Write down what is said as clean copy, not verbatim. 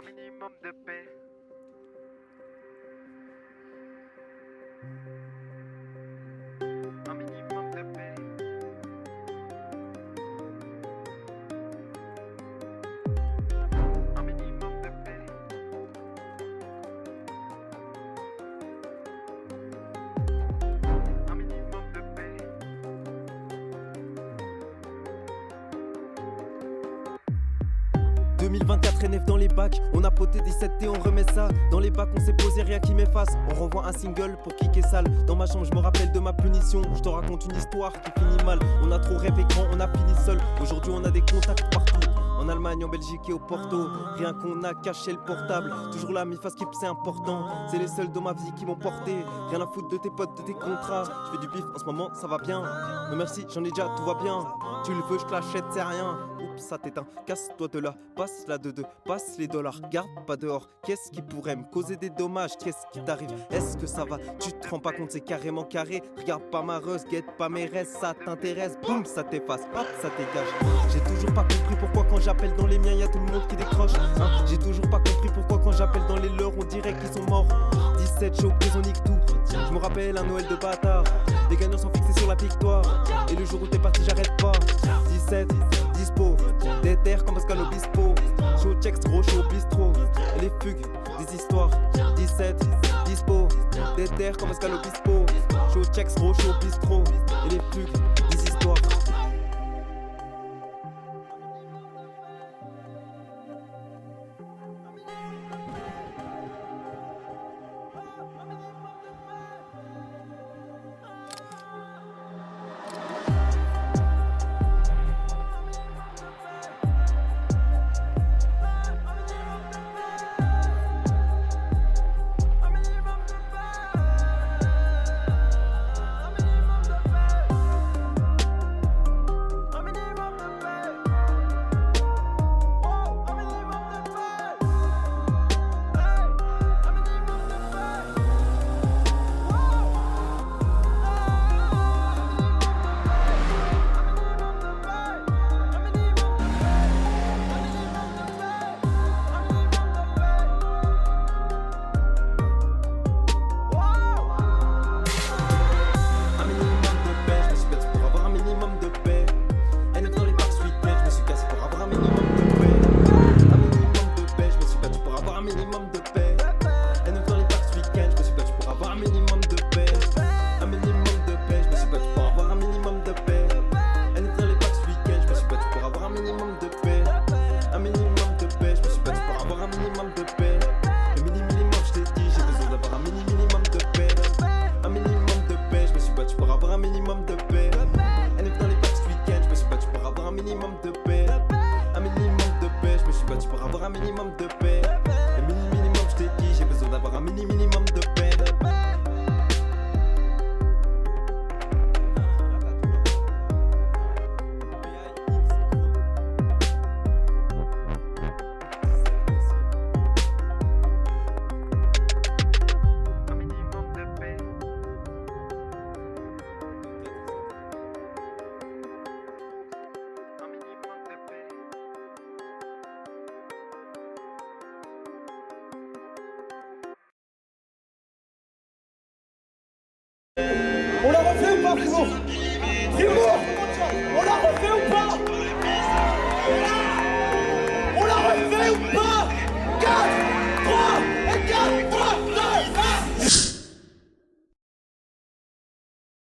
Un minimum de paix. Un minimum de paix. Un minimum de paix. 2024 NF dans les bacs, on a poté des 7T, on remet ça dans les bacs, on s'est posé, rien qui m'efface. On renvoie un single pour kicker sale. Dans ma chambre je me rappelle de ma punition, je te raconte une histoire qui finit mal. On a trop rêvé grand, on a fini seul. Aujourd'hui on a des contacts partout, en Allemagne, en Belgique et au Porto. Rien qu'on a caché le portable, toujours la mi-face qui c'est important. C'est les seuls dans ma vie qui m'ont porté. Rien à foutre de tes potes, de tes contrats. Je fais du bif en ce moment, ça va bien. Mais merci, j'en ai déjà, tout va bien. Tu le veux, je te l'achète, c'est rien. Oups, ça t'éteint, casse-toi de là. Passe la de deux, passe les dollars. Garde pas dehors, qu'est-ce qui pourrait me causer des dommages? Qu'est-ce qui t'arrive? Est-ce que ça va? Tu te rends pas compte, c'est carrément carré. Regarde pas ma reuse, guette pas mes restes. Ça t'intéresse, boum, ça t'efface, hop, ça dégage. J'ai toujours pas compris pourquoi quand j'appelle dans les miens, y'a tout le monde qui décroche. J'ai toujours pas compris pourquoi quand j'appelle dans les leurs, on dirait qu'ils sont morts. 17 shows, on nique tout. Je me rappelle un Noël de bâtard. Les gagnants sont fixés sur la victoire. Et le jour où t'es parti, j'arrête pas. 17, dispo, déter comme Pascal Obispo. Show checks, gros show bistrot. Et les fugues, des histoires. 17, dispo, déter comme Pascal Obispo. Show checks, gros show bistrot. Et les fugues, des histoires. On l'a refait ou pas, Primo? Primo!